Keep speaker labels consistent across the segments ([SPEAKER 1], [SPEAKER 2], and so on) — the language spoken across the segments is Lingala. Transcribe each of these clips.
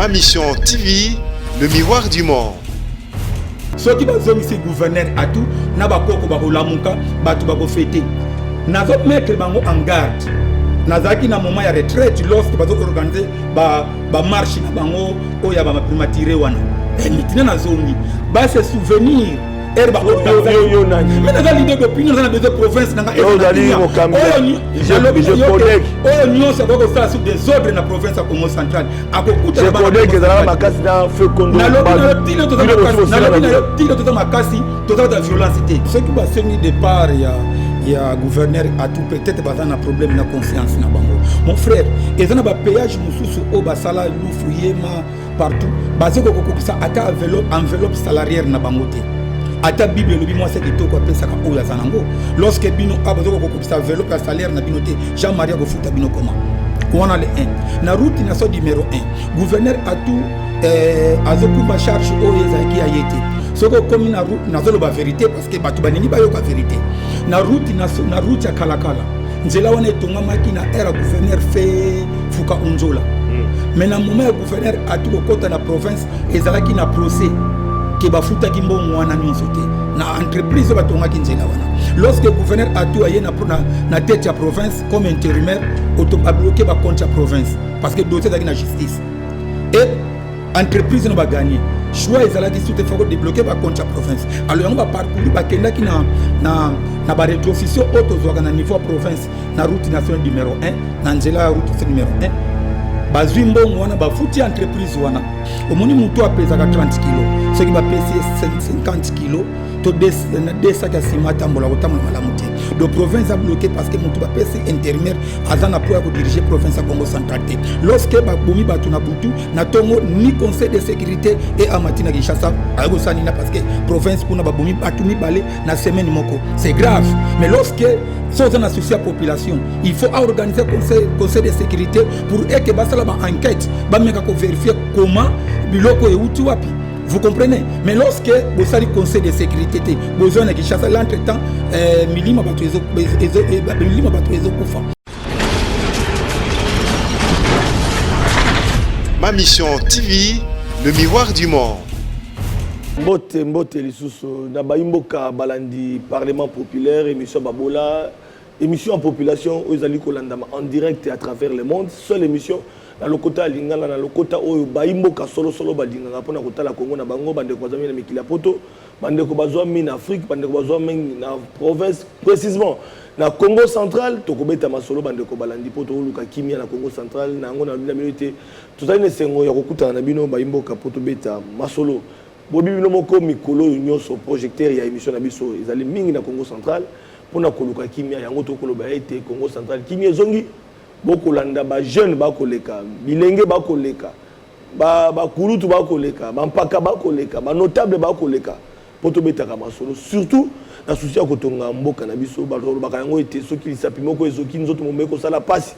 [SPEAKER 1] Ma mission TV, le miroir du monde.
[SPEAKER 2] Ceux qui sont ici gouverneur à tout, n'a pas quoi qu'on va lamuka, batu bako fêter. N'a pas mettre bango en garde. N'a pas qui na moment ya retraite lorsque bazo organiser ba marche na bango o ya ba primatiré wana. Et maintenant na zone ba se souvenir. Mais dans l'idée d'opinion, dans la province, dans la sous des ordres dans la province Congo centrale. Je connais que dans la Makassi, dans feu Kondo, dans la violence. Ce qui va se mis départ, il y a gouverneur à tout peut-être un problème de conscience. Mon frère, et dans le péage, au Basala, Loufouillema, partout, basé sur enveloppe salariale na bangote. Ata Bible lobi moi c'est que quoi pensa ka oya zanango lorsque bino abazo ko kopisa enveloppe salaire na binoté Jean-Marie go futa bino comment on a le 1 na route na so numéro 1 gouverneur a tout azokuba charge oyo ezaki ayete soko komi na route na zolo ba vérité parce que batu banini ba yo ka vérité na route ya kalakala nzela wana etonga maki na era gouverneur fait fuka unzola mais na moment gouverneur a tout kota na province ezalaki na procès que bafuta ki mbongo wana nyonso te na entreprise batonga ki nzela wana lorsque gouverneur atu aye na tête ya province comme intérimaire auto ba bloquer ba compte ya province parce que dossier zaki na justice et entreprise no ba gagner choix ezala ki soute faut débloquer ba compte ya province alors yango ba parcourir ba kenda ki na ba rétrocession auto zoka na niveau province na route nationale numéro 1 na nzela route numéro 1 bazwi mbongo wana bafuti entreprise wana omoni mutu apezaka 30 kg soki bapesi 50 kg to des sacs à ciment tambola kotambola malamu te do province a bloqué parce que mutu bapesi intérimaire aza na pour diriger province à Congo central te lorsque babomi batu na butu na tongo ni conseil de sécurité et amatina Kinshasa ayo sanina parce que province kuna babomi batu mibale na semaine moko c'est grave mais lorsque sans un associé à la population il faut organiser conseil de sécurité pour que basala ba enquête ba meka ko vérifier comment biloko euti wapi. Vous comprenez? Mais lorsque vous avez le conseil de sécurité, vous avez Kinshasa l'entretemps, milima batuezo kufa.
[SPEAKER 1] Ma mission TV, le miroir du monde.
[SPEAKER 3] Mbote lisusu na baimboka balandi parlement populaire émission Babola émission en population aux ali kolandama en direct et à travers le monde seule émission na lokota lingala na lokota oyo baimboka solo badinganga pona kotala Congo na bango bande ko bazami na mikila poto bande ko bazwa min Afrique bande ko bazwa min na province précisément na Congo central to kobeta masolo bande ko balandi poto luka kimia na Congo central na ngo na minute tozali ne sengo ya kokuta na bino baimboka poto beta masolo bobi bino moko mikolo nyonso projecteur ya émission na biso ezali mingi na Congo central pona koluka kimia yango to koloba ete Congo central kimia zongi bokolanda ba jeune bakoleka bilenge bakoleka ba kurutu bakoleka ba mpaka bakoleka ba notable bakoleka poto betaka masolo surtout na souci ya kotonga mboka na biso ba yango ete soki lisapi moko ezoki nzoto momeko sala pasi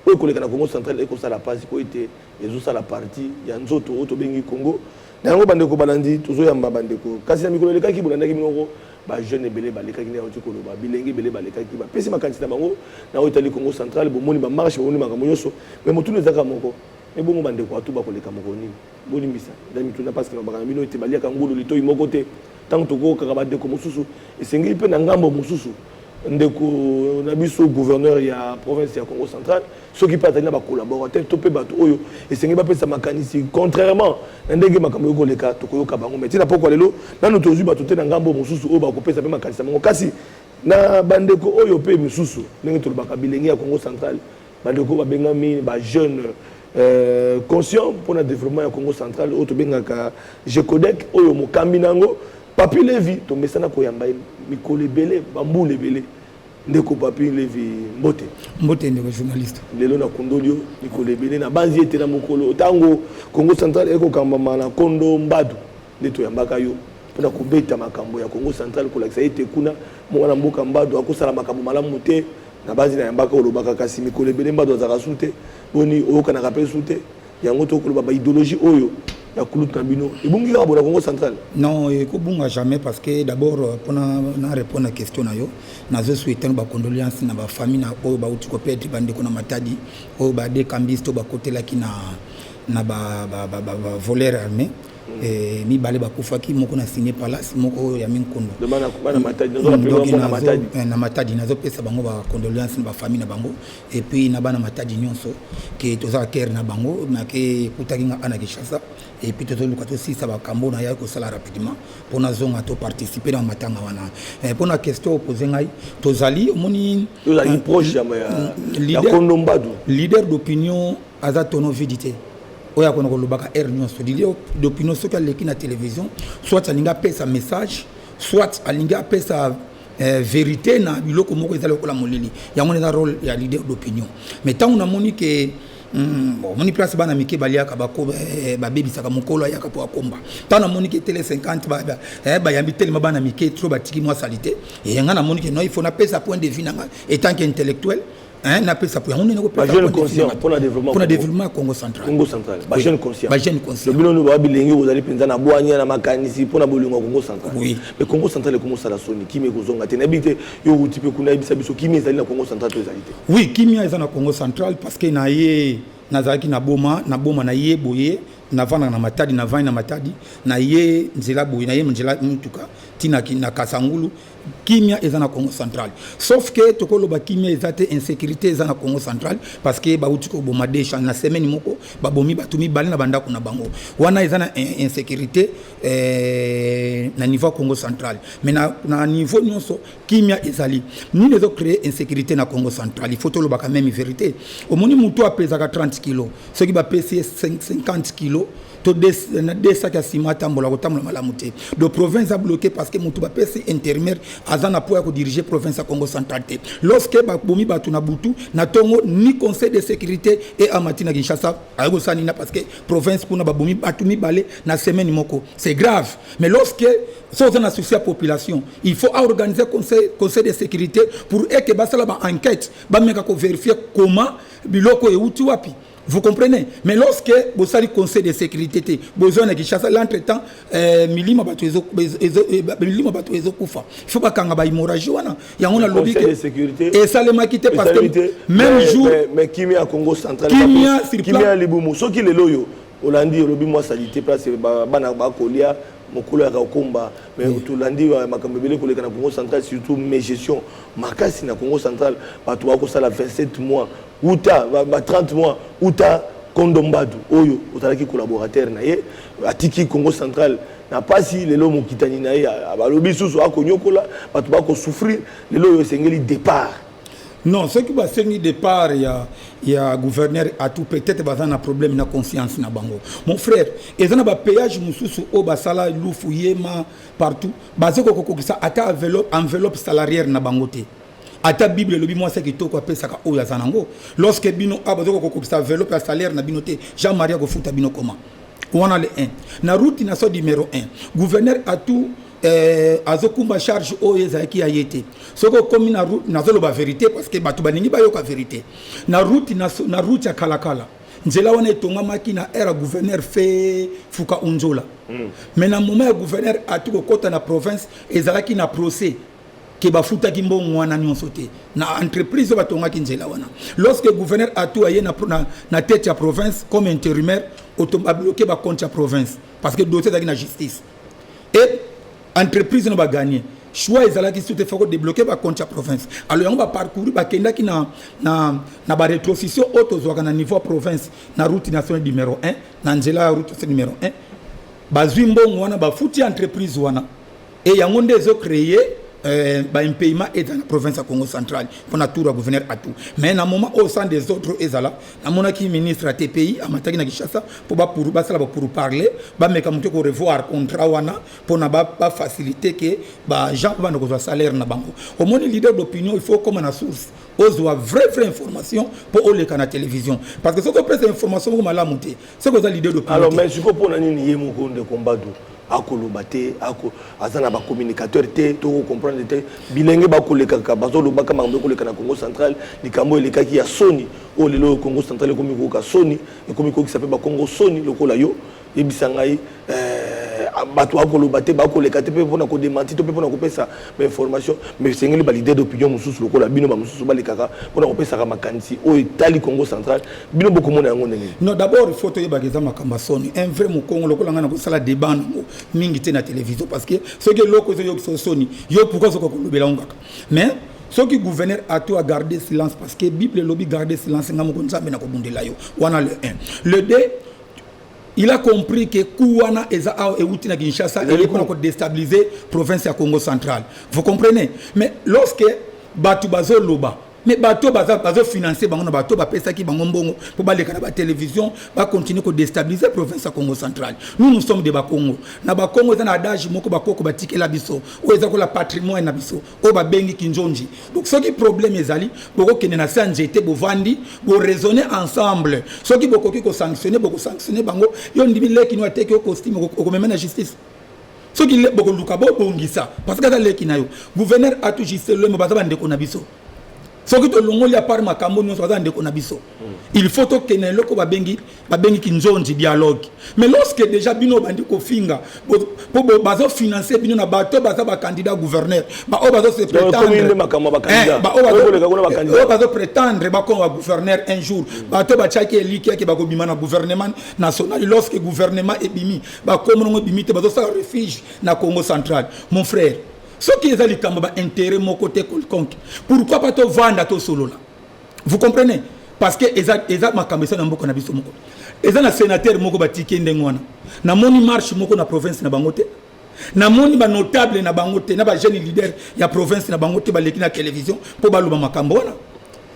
[SPEAKER 3] o koleka na Congo central eko sala pasi ko ete ezo sala partie ya nzoto oto bengi Congo na yango bandeko balandi tozo yamba bandeko kasi na mikolo lekaki bolandaki minoko ba jeune belé baleka ki na oti koloba bilenge belé baleka ki ba pesi makanisi na bango na otali Congo central bomoni ba marche bomoni makambo nyonso mais motu nezaka moko e bongo bandeko atu ba koleka moko nini boni mbisa ndami tuna parce que na bakana bino ete baliaka ngulu litoyi moko te tant toko kaka bandeko mosusu esengi pe na ngambo mosusu ndeko na biso gouverneur ya province ya Congo central ceux qui partent na ba collaborateur to pe bato oyo esengi ba pesa makanisi contrairement na ndenge makambo yoko leka to koyoka bango mais tina poko lelo nanu tozu bato te na ngambo mosusu oyo ba ko pesa pe makanisi bango kasi na bandeko oyo pe mosusu ndenge to ba bilenge ya Congo central bandeko ba bengami ba jeune conscient pour le développement ya Congo central oyo to bengaka Jecodec oyo mokambi nango Papi Levi to mesana ko yamba mikole belé bambule belé ndeko Papi Levi mbote ndeko journaliste lelo na kondolio mikole belé na banzi ete na mokolo tango Congo central eko kamba na kondo mbadu ndeto yambaka yo pona kubeta makambo ya Congo central ko lakisa ete kuna mwana mboka mbadu akosala makambo malamu te na banzi na yambaka olobaka kasi mikole belé mbadu azaka sute boni oyoka na rappel sute yango to ko ba idéologie oyo la couloute Nabino. Et bon, il y a Congo central.
[SPEAKER 2] Non, il ne jamais parce que d'abord, pour répondre à la question, nous souhaitons des condoléances à la famille, au Baoutikopé, Bande Konamatadi, au Bade Kambis, au côté là qui na voleur armé mi balé bakufaki moko na signé palace moko ya minkondo na matadi nazo pesa bango ba condoléances na ba famille na bango et puis na bana matadi nyonso ke toza ker na bango na ke kutaki nga ana Kinshasa et puis tozo luka to si ça ba kambo na ya ko sala rapidement pour na zonga to participer dans matanga wana pour na question opposé ngai tozali moni
[SPEAKER 3] tozali proche ya kondombadu
[SPEAKER 2] leader d'opinion azatono vidité oya kono kolobaka nyonso leader d'opinion soki aleki na télévision soit alinga pesa message soit alinga pesa vérité na biloko moko ezali kola moleli yango na rôle ya leader d'opinion mais tant on a moni que moni place bana mike baliaka bako babebisaka mokolo ayaka po akomba tant na moni que télé 50 ba yambi tellement bana mike trop batiki moi salité et yanga na moni que non il faut na pesa point de vue nanga étant qu'intellectuel na pesa pour on
[SPEAKER 3] pas jeune conscient pour le
[SPEAKER 2] développement Congo central
[SPEAKER 3] ba jeune conscient le bino ba bilengi vous allez penza na boanya na makanisi pour na bolingo Congo central
[SPEAKER 2] oui
[SPEAKER 3] mais Congo central comment ça la soni kimi kozonga te na bité yo utipe kuna bisa biso kimi ezali na Congo central tozalité
[SPEAKER 2] oui kimi eza na Congo central parce que na ye nazaki na boma na ye boye na vana na matadi na vana na matadi na ye nzela boye na ye nzela mutuka tina na Kasangulu kimia eza na Congo central sauf que tokoloba kimia eza te insécurité eza na Congo central parce que ba utiko bomadesha na semaine moko ba bomi batumi bali na banda kuna bango wana eza na insécurité na niveau Congo central mais na niveau nyonso kimia ezali ni les autres créer insécurité na Congo central il faut toloba quand même vérité au moni muto apesaka 30 kg ce qui va peser 50 kg to des sacs à ciment tambola kotambola malamu te de province a bloqué parce que mutu ba pesi intermédiaire azana pour ko diriger province à Congo central te lorsque ba bomi batu na butu na tongo ni conseil de sécurité et amati na Kinshasa ayo sanina parce que province kuna ba bomi batu mi balé na semaine moko c'est grave mais lorsque sans un associé à population il faut organiser conseil de sécurité pour que basala ba enquête ba meka ko vérifier comment biloko e uti wapi. Vous comprenez? Mais lorsque vous avez le conseil de sécurité, vous avez l'entretemps, milima batuezo kufa. Il faut pas qu'on ait hémorragie. Il y a un lobby
[SPEAKER 3] de sécurité.
[SPEAKER 2] Et ça les m'a quitté parce que même jour.
[SPEAKER 3] Mais qui met à Congo central?
[SPEAKER 2] Qui met
[SPEAKER 3] à Liboumou? Ce qui est loyo. Hollandi, lobby moi salité place banaba kolia. Mokolo ya komba mais tulandi makambebele koleka na Congo central surtout mes gestion makasi na Congo central bato ba ko sala 27 mois uta ba 30 mois uta kondombadu oyo otalaki collaborateur na ye atiki Congo central na pasi lelo mokitani na ye balobi susu akonyokola bato ba ko souffrir lelo yo sengeli départ.
[SPEAKER 2] Non, ce qui va se départ, il y a gouverneur à tout peut-être un problème de confiance na bango. Mon frère, et ça n'a péage mususu au basala loufuyema partout. Basé ko ça ata enveloppe salariale na bangote. Ata Bible le moi c'est qui to ko pesa ka o ya zanango. Lorsque bino abazo ko ça enveloppe salaire na binote, Jean-Marie go futa bino comment. On a le 1. Na route na so numéro 1. Gouverneur à tout azokumba charge o ezaki ayete soko komi na route na zolo ba vérité parce que batu baningi bayoka vérité na route ya kalakala nzela wana etonga maki na era gouverneur fait fuka unzola mais na moment ya gouverneur atuko kota na province ezalaki na procès ke bafuta kimbongo wana nyonso te na entreprise batonga ki nzela wana lorsque gouverneur atu aye na tête ya province comme intérimaire automba bloquer ba compte ya province parce que dossier zaki na justice et entreprise n'a pas gagné. Choix ezala qui tout faut débloquer ba compte province. Alors on va parcourir ba kenda ki na ba rétrocession auto zo na niveau province na route nationale numéro 1 na nzela route numéro 1 ba zwimbo wana ba futi entreprise wana et yango ndezo créer ba un paiement est dans la province à Congo central pour na tour à gouverneur à tout mais na moment au sein des autres ezala na mona ki ministre à TPI à mataki na Kinshasa pour parler ba meka muto ko revoir contrat wana pour na ba faciliter que ba gens ba ndoko salaire na bango au moins leader d'opinion il faut comme na source ozoa vraie information pour au le canal télévision parce que ce qu'on presse information comme la monter c'est que ça leader d'opinion
[SPEAKER 3] alors mais je comprends nani yemo ko de combat do akolobate azana ba communicateur te to comprendre te bilenge ba koleka ka bazolo ba kama mbeko koleka na Congo central likambo eleka ki ya Sony o lelo Congo central komi ko ka Sony e komi ko ki s'appelle ba Congo Sony lokola yo e bisangai bato akolobate bakolekate pe pona ko démentir to pe pona ko pesa mais information mais sengeli ba leader d'opinion mususu lokola bino ba mususu ba lekaka pona ko pesa ka makanisi o Italie Congo central bino boko mona yango ndenge.
[SPEAKER 2] Non, d'abord il faut to yeba keza makamba soni un vrai mo Congo lokola ngana ko sala débat mingi te na télévision parce que ce que loko zo yo soni yo pourquoi zo ko lobela ngaka mais ceux qui gouverneur a tout à garder silence parce que Bible lobby garder silence ngamo ko nzambe na ko bundela yo wana le 1 le 2 il a compris que Kouana eza et Outina Kinshasa et pour déstabiliser province à Congo central. Vous comprenez? Mais lorsque Batu Bazo Loba, mais Bato Bazo financer bango Bato ba pesa ki bango mbongo pour ba lekana ba télévision va continuer ko déstabiliser province à Congo central. Nous sommes des Bakongo. Na Bakongo za na adage moko bakoko batike la biso. O eza ko la patrimoine na biso. O ba bengi kinjonji. Donc ce qui problème ezali boko kene na sanjete bo vandi bo raisonner ensemble. Ce qui boko ki ko sanctionner bango yo ndimi leki no ateke ko costume ko mena justice. Ce qui boko luka bo bongisa parce que za leki na yo. Gouverneur a tout juste le mbaza bande ko na biso. Ce qui est le à part Makambo, nous sommes en biso. Il faut que nous ayons un dialogue. Mais lorsque déjà Bino Bandi Kofinga, pour financer Bino na bateau, candidat gouverneur, se prétendre gouverneur un jour, bateau Bachaki et Likia qui va gouvernement national, lorsque le gouvernement est bimi, comme on bimi, refuge na Congo central. Mon frère. Ce qui est intérêt mon côté quelconque. Pourquoi pas te vendre à ton solo là? Vous comprenez? Parce que Eza Makamesa n'a pas de moko. Eza na sénateur moko batiki ndengwana. Na moni marche moko na province na bangote. Na moni ba notable na bangote, na ba jeune leader ya province na bangote ba leki na télévision pour ba luba makambo wana.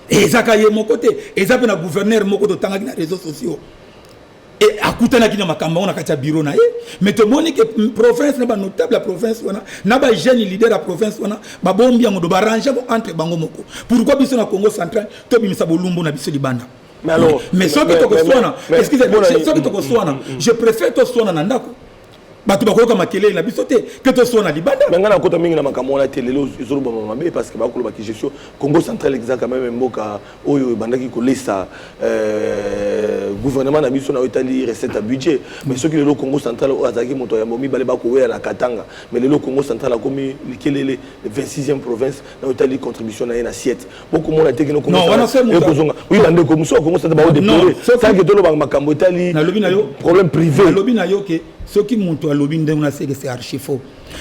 [SPEAKER 2] Eza ka ye moko te, eza pe na gouverneur moko to tanga na réseaux sociaux. Et à côté na kina makamba on a katia bureau na mais te moni que province na ba notable la province wana na ba jeune leader la province wana ba bombi ngo do barrange entre bango moko pourquoi biso na Congo central to bimisa bolumbu na biso libanda mais alors mais ce que to ko sona excusez-moi ce que to ko sona je préfère to sona na ndako batu bakoyoka makele na biso te que to sona libanda
[SPEAKER 3] mais ngana kota mingi na makambo na télé ezolo ba mama parce que ba ko ba ki gestion Congo central exact quand même mboka oyo bandaki ko lesa gouvernement na biso na otali recette à budget mais ceux qui le Congo central o azaki moto ya momi bale ba ko wera Katanga mais le Congo central a commis le 26e province na otali contribution na assiette beaucoup monde a été no Congo oui bande ko muso Congo central ba o déplorer ça que to lo ba makambo otali problème privé
[SPEAKER 2] lobi na yo ke ce qui monte à l'obin d'un c'est archi faux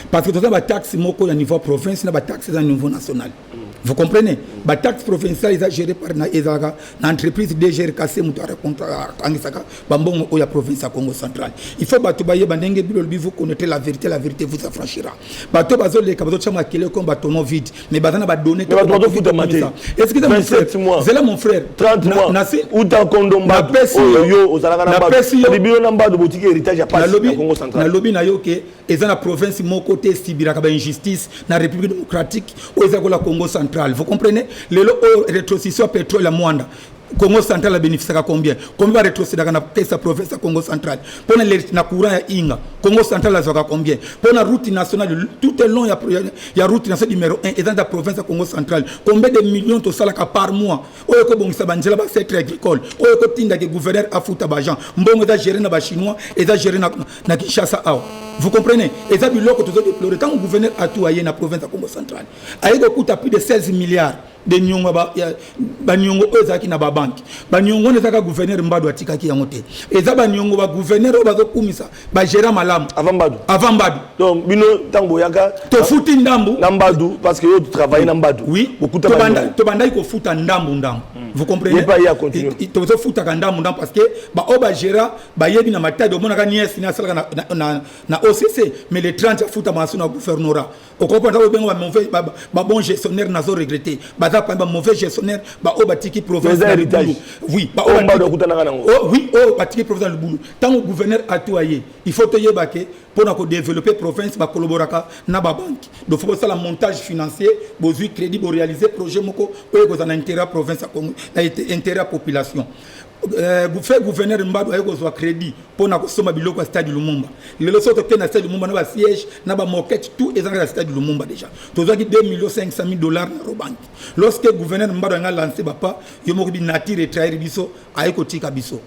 [SPEAKER 2] parce que tout ça va taxe moko à niveau province na ba taxe à niveau national. Vous comprenez? La taxe provinciale est gérée par l'entreprise DGRKC Bambon la province à Congo central. Il faut que vous connaissez la vérité vous affranchira. Bateau bazo les cabados chama kele comme bâtonneau vide mais bazana ba donner est-ce que c'est là mon frère
[SPEAKER 3] 30 mois ou dans condomba yo ozalaka na ba libino na ba de boutique héritage à pas Congo central.
[SPEAKER 2] Na lobby na yo ke eza na province mon côté sibira ka injustice na République démocratique ou eza ko la Congo central. Vous comprenez? Le rétrocession pétrole à Mwanda. Congo central a bénéficié à combien? Combien va rétrocéder dans la province de Congo central? Pour le courant à Inga, Congo central a combien? Pour la route nationale, tout est long, il y a route nationale numéro 1 et dans la province de Congo central. Combien de millions de salaka par mois? Oyoko Bongisa Banjela, secteur agricole. Oyoko Tinda, le gouverneur a foutu à Bajan. Mbongo est géré dans les Chinois et est géré dans Kinshasa. Vous comprenez? Et ça, c'est ce que déploré. Quand le gouverneur a tout aillé dans la province de Congo central, il a coûté plus de 16 milliards. De nyongo ba nyongo ezaki na ba banque ba nyongo nezaka gouverneur mbadu atika ki yangote eza ba nyongo ba gouverneur bazo kumisa ba gérant malamu
[SPEAKER 3] avant mbadu donc bino tango yaka
[SPEAKER 2] to futi ndambu
[SPEAKER 3] na mbadu parce que yo travailler na mbadu
[SPEAKER 2] oui to banda ko futa ndambu vous comprenez
[SPEAKER 3] pas y a continuer
[SPEAKER 2] to zo futa ka ndambu parce que ba oba gérant ba yebi na matade mona ka niesi na sala na OCC mais les 30 futa masu na gouvernorat au comprendre ba bengo ba mauvais ba bon gestionnaire nazo regretter un mauvais gestionnaire au batiki province oui oui batiki province le boulot tant que gouverneur a tout aillé il faut te yebake pour développer province ba collaborer na ba banque donc faut ça la montage financier besoin crédit pour réaliser projet moko ko za intérêt province a intérêt population gouverneur mbadu ayeko zo crédit pour na kosoma biloko à stade Lumumba le leso to na stade Lumumba na ba siège na ba moquette tout ezanga à stade Lumumba déjà to zo ki $2,500,000 na robank lorsque gouverneur mbadu nga lancé ba pa yo moko bi nature trahir biso ayeko tika biso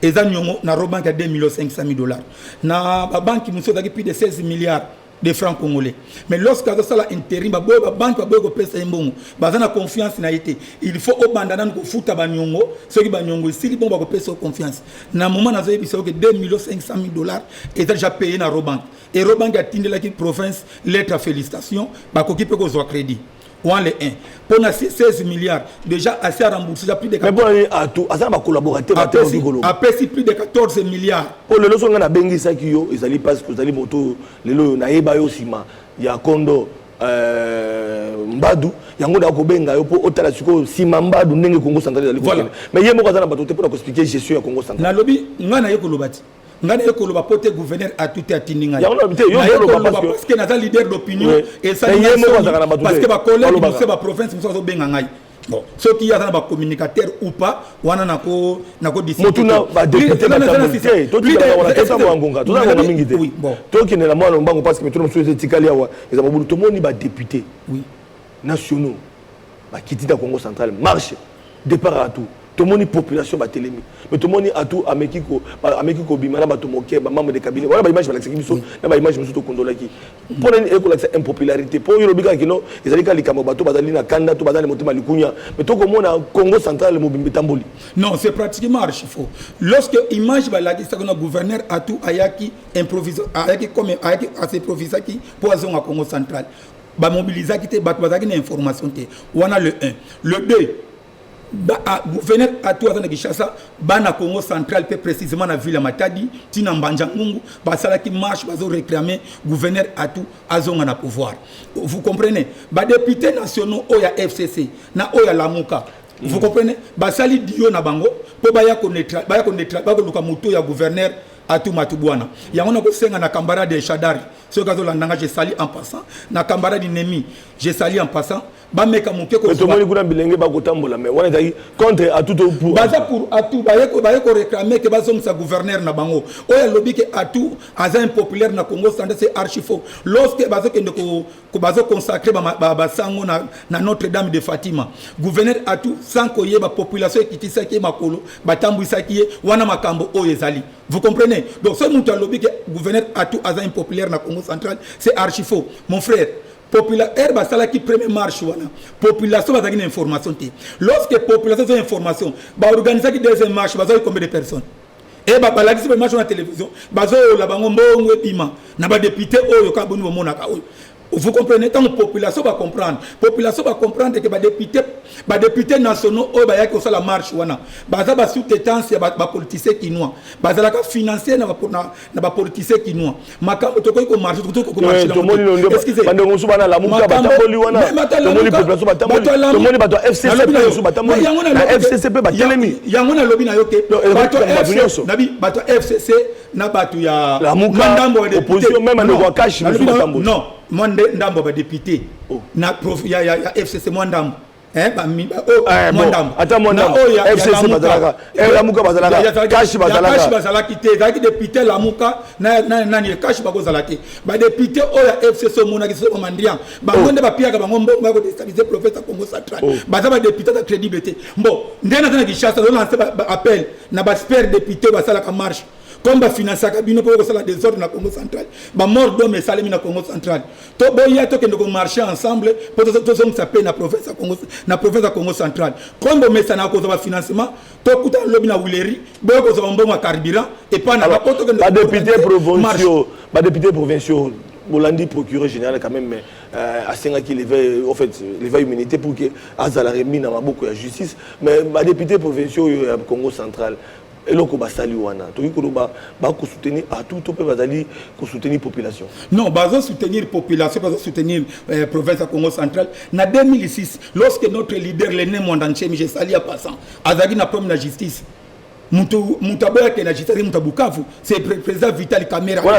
[SPEAKER 2] et ça na Robank à 2 500 000 $. Na banque qui nous a plus de 16 milliards de francs congolais. Mais lorsque ça la intérim, la banque va payer un bon, bazana confiance na été. Il faut au bandana ko futa banyongo, ceux qui banyongo ici bon va payer confiance. Na moment na zoyebi que 2 500 000 $ et déjà payé na Robank. Et Robank a tindé la province lettre à félicitations, ba ko kipe ko zo crédit. Ou en les 1. Pour 16 milliards, déjà assez à rembourser, déjà plus de 14
[SPEAKER 3] milliards. Mais bon, à tout, à ça, ma collaborateur,
[SPEAKER 2] après, si plus de 14 milliards.
[SPEAKER 3] Pour le lot, on a bengi ça qui yo, ils allaient parce que vous allez moto, les lots, na eba yo sima, il y a Kondo, Mbadou, il y a un ko benga yo pour otala suko sima Mbadou ndenge Congo central. Voilà. Mais il y a beaucoup de bateau pour expliquer gestion à Congo central.
[SPEAKER 2] Na lobby, ngana yeko lobati. Ngana yeko loba pote gouverneur a tout à tininga.
[SPEAKER 3] Ya on
[SPEAKER 2] parce que na leader d'opinion et ça parce que ba collègue nous c'est ba province nous so benga ngai. Bon, ceux qui a ba communicateur ou pas, wana nako discuter.
[SPEAKER 3] Motuna ba député ba tamboté, to ti ba wala kesa mo ngonga, to na mingi te. Oui, bon. To ki ne la mwana mbango parce que tout le monde souhaite tikali awa, ils ont tout le monde ba député. Oui. Nationaux. Ba kitita Congo central marche départ à tout. Tout le monde population ba télémi. Mais tout le monde a tout amekiko bimana ba to moké ba membre de cabinet. Voilà ba image ba lakisa biso, na ba image musu to kondola ki. Pour une école c'est impopularité. Pour yo bika kino, ils allaient kali kama bato bazali na kanda to bazali motema likunya. Mais to comme on Congo central mobimbe tamboli.
[SPEAKER 2] Non, c'est pratiquement archi faux. Lorsque image ba lakisa que notre gouverneur a tout ayaki improvisé ayaki comme ayaki assez improvisé qui pour azon à Congo central. Ba mobiliser qui te ba bazaki na information te. On a le 1, le 2. Gouverneur à tout à Kinshasa, bana Congo central peut précisément la ville Matadi, tina mbanja mungu, basala qui marche, bazo réclamer gouverneur à tout azonga na pouvoir. Vous comprenez? Ba députés nationaux oya FCC, na oya Lamuka. Vous comprenez? Basali dio na bango, po baya connaître, baya luka moto ya gouverneur à tout matubwana. Ya on a ko senga na kambara de Shadari. Ce que landanga je sali en passant, na kambara di Nemi, je sali en passant. Ba meka muke ko
[SPEAKER 3] to moni kuna bilenge ba ko tambola mais wana dai contre à tout pour
[SPEAKER 2] baza pour à tout ba ko réclamer que bazong sa gouverneur na bango oya lobby que à tout aza impopulaire na Congo central c'est archi faux lorsque bazo kende ko bazo consacrer ba sango na Notre-Dame de Fatima gouverneur à tout sans ko yeba population kitisa ki makolo ba tambwisa ki wana makambo oyo ezali vous comprenez donc ce mutu lobby que gouverneur à tout aza impopulaire na Congo central c'est archi faux mon frère population basala qui première marche wana population bazaki na information te lorsque population a information ba organiser qui deuxième marche bazaki combien de personnes et ba balaki ba marche na télévision bazo la bango mbongo epima na ba député oyo ka boni bomona ka oyo vous comprenez tant population va comprendre que ba député nationaux oyo ba yaki au la marche wana baza ba sous-traitance ya ba politicien kinois bazala ka financer na ba politicien kinois makambo to ko marche ko marche
[SPEAKER 3] excusez bande ngosu bana la muka batamboli wana to moni population batamboli to moni bato FCCP ngosu batamboli na FCCP batelemi
[SPEAKER 2] yango na lobi na yoke bato FCC na bato ya
[SPEAKER 3] la muka opposition même na kwa cash batamboli
[SPEAKER 2] non monde ndambo ba député na prof ya FCC mwandambo mwandambo
[SPEAKER 3] ata mwandambo FCC bazalaka la muka bazalaka cash
[SPEAKER 2] bazalaka kité zaki député la muka na ni cash bakozalaki ba député oya FCC mona ki so mandrian ba ngonde ba piaka ba ngombo ba ko déstabiliser professeur Congo central baza ba député de crédibilité bon ndena tana Kinshasa do lancer appel na ba super député ba sala ka marche comme ba financer ka bino pour que ça la désordre na Congo central ba mort d'homme et salemi na Congo central to boya to kende ko marcher ensemble pour to so s'appelle na province Congo central comme bo mesa na ko ba financement to kuta lobi na wileri bo ko so mbongo carburant et pas na ba poto kende
[SPEAKER 3] ba député provinciaux Bolandi procureur général quand même mais à Senga qui levait en fait levait immunité pour que azala remis na maboko ya justice mais ba député provinciaux Congo central et loko basali wana to ko ba ko soutenir à tout peut bazali ko soutenir population
[SPEAKER 2] non bazo soutenir population bazo soutenir province Congo central na 2006 lorsque notre leader l'aîné monde entier Michel Sali a passant azaki na problème de justice mutaboya ke na justice mutabukavu c'est président Vital Kamera
[SPEAKER 3] voilà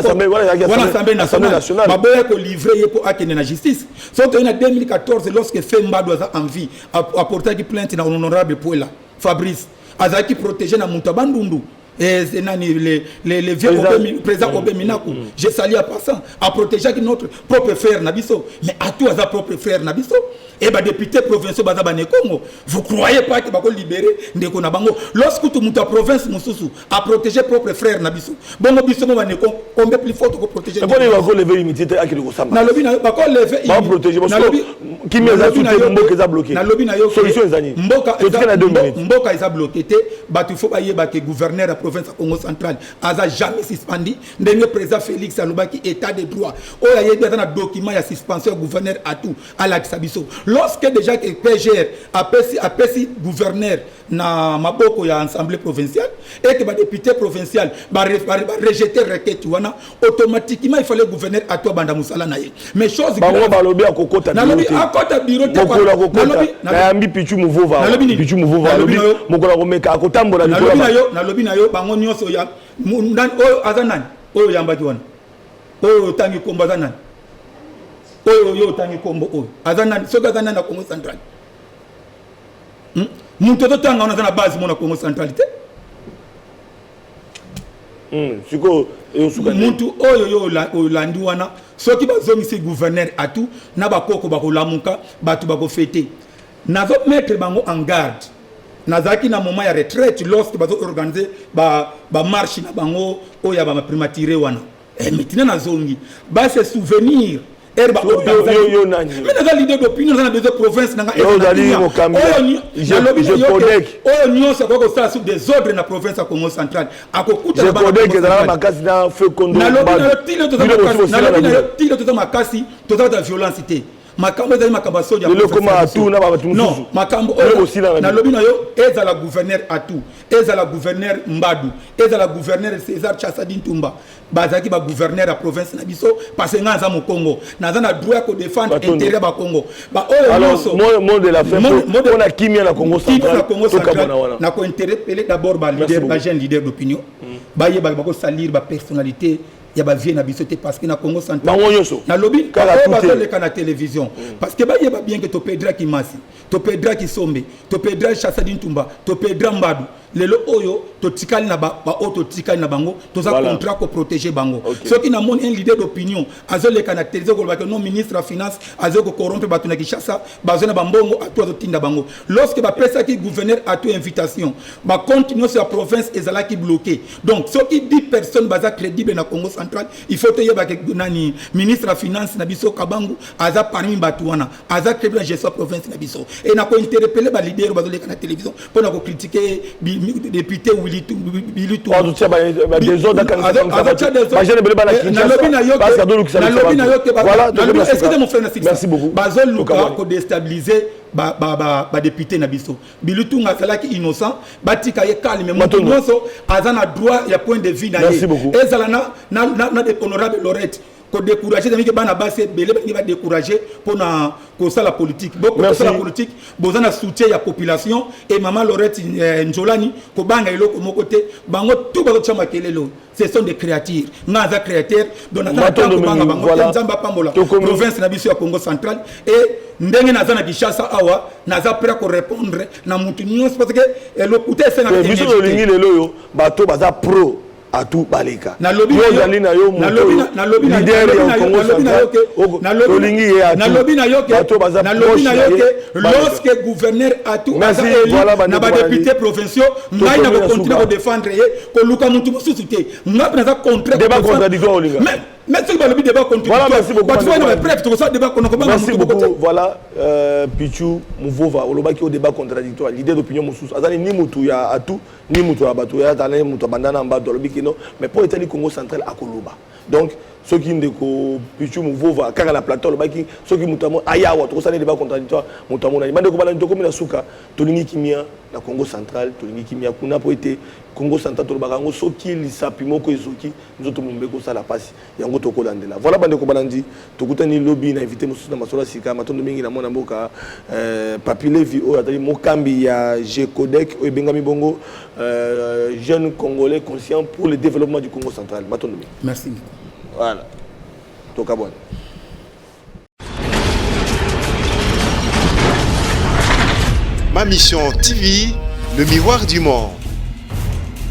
[SPEAKER 3] assemblée nationale
[SPEAKER 2] baboya ko livrer pour akene na justice so en 2014 lorsque Femba doit envie apporter une plainte na honorable Poela Fabrice azaki protégé na mutabandundu et les vieux président Obeminaku je salue à passant à protéger notre propre frère nabiso mais à tout à propre frère nabiso et les députés provinciaux Congo. Vous croyez pas que va libérer ndeko na bango lorsque tout muta province mususu a protégé propre frère na biso. Bongo biso mo baneko combien plus fort que protéger.
[SPEAKER 3] Pourquoi il va lever l'immunité à qui le ressemble?
[SPEAKER 2] Na lobi na ba ko lever
[SPEAKER 3] va protéger parce que qui me a soutenu mboka za bloqué.
[SPEAKER 2] Na lobi na yo
[SPEAKER 3] solution ezani.
[SPEAKER 2] Mboka eza bloqué té batu faut ba yeba que gouverneur de la province de Congo central aza jamais suspendu ndenge président Félix alobaki état de droit. Oya yebi na document ya suspension gouverneur à tout à la Sabiso. Lorsque déjà que PGR apesi gouverneur na maboko ya assemblée provinciale et que ba député provincial ba rejeter requête wana automatiquement il fallait gouverneur à toi banda musala na ye mais chose
[SPEAKER 3] ba lobi akokota
[SPEAKER 2] na lobi akota bureau te
[SPEAKER 3] na ambi pichu muvova lobi mokola komeka akotambola
[SPEAKER 2] na lobi na yo bango nyonso ya oyo azanani oyo yambaki wana oyo tangi kombo azanani oyo tangi kombo oyo azanani soki azanani na Congo central muntu totanga wana na base mona Congo centralité
[SPEAKER 3] siko
[SPEAKER 2] muntu oyo landi wana soki bazongisi gouverneur atu na bakoko bakolamuka batu bakofete nazo mettre bango en garde nazaki na moment ya retraite lorsque bazo organiser ba marche na bango oya ba primature wana maintenant nazongi ba se souvenir erba
[SPEAKER 3] yo nani
[SPEAKER 2] mais dans l'idée d'opinion dans des provinces nanga oyo nyonso kwa ça sous des ordres na province ya Congo central akokuta
[SPEAKER 3] ba je dans makasi na feu kondo
[SPEAKER 2] na tilo to makasi to za violence té makambo ezali makambo soja
[SPEAKER 3] le koma atu na batu mususu
[SPEAKER 2] non makambo na lobi na yo ezala gouverneur atu ezala gouverneur Mbadu ezala gouverneur César Chassadine Tumba bazaki ba gouverneur ya province na biso parce que nganza mo Congo naza na droit ko défendre intérêt ba Congo ba oyo nyonso
[SPEAKER 3] mot de la fin on a kimia na Congo central
[SPEAKER 2] na ko interpeller d'abord ba leader ba jeune leader d'opinion ba yeba ba ko salir ba personnalité ya ba vie na biso te parce que na Congo central na lobby ka na télévision parce que ba yeba bien que to Pedra Kimasi to Pedra Kisombe to Pedra Chassadine Tumba to Pedra Mbadu lelo oyo to tikali na ba auto tikali na bango to za contrat ko protéger bango ce qui na mon un leader d'opinion azoleka na télévision ko ba que non ministre de finance azoko corrompre batu na Kinshasa bazona bambongo atu azotinda bango lorsque ba pesa ki gouverneur a tout invitation ba continuer sur la province ezala ki bloqué donc ce qui dit personne baza crédible na Congo central il faut te yeba que nani ministre de finance na biso Kabangu aza parmi batu wana aza crédible gestion province na biso et na ko interpeller ba leader bazoleka na télévision pour na ko critiquer député Bilitou
[SPEAKER 3] des ordres
[SPEAKER 2] excusez mon frère merci beaucoup bazol luka ko déstabiliser ba député na biso Bilitou ngazalaki innocent batika ye calme moto nyonso azana droit ya point de vue na ye ezala na de honorable Lorette ko décourager que bana base belé ba décourager pour na ko ça la politique beaucoup de la politique bozana soutien ya population et maman Lorette Njolani ko banga eloko moko te bango tout ba chama kelelo ce sont des créatures ngaza créateur donata ko banga bango nzamba pambola province na biso ya Congo central et ndenge naza na Kinshasa awa naza prêt ko répondre na mutu nyonso parce que le coûter c'est na
[SPEAKER 3] biso lingi lelo yo bato baza pro à tout balika
[SPEAKER 2] na lobi na lorsque gouverneur a tout na ba député provinciaux ngai na ko continuer ko défendre ye ko luka mutu mususu te ngap na za
[SPEAKER 3] débat contradictoire
[SPEAKER 2] mais c'est le débat contradictoire
[SPEAKER 3] merci beaucoup
[SPEAKER 2] merci
[SPEAKER 3] beaucoup voilà Pichu Muvova olobaki au débat contradictoire l'idée d'opinion mususu azali ni mutu ya atu ni mutu ya bato ya tane mutu bandana mbado lobiki no mais pour état du Congo central à Koloba donc ceux qui ndeko Pichu Muvova kaka la plateau lobaki ceux qui mutamo ayawa to ça débat contradictoire mutamo na bande ko bala ndoko mina suka tolingi kimia na Congo central tolingi kimia kuna pour été Congo central to bakango soki lisapimo ko ezoki nzoto mumbe ko sala pasi yango to ko landela voilà bande ko balandi to kutani lobby na invité mususu na masola sika matondo mingi na mona mboka papile vi o atali mokambi ya G-Codec o bengami bongo jeune congolais conscient pour le développement du Congo central matondo mingi
[SPEAKER 2] merci
[SPEAKER 3] voilà to kabone
[SPEAKER 1] Ma mission TV, le miroir du monde.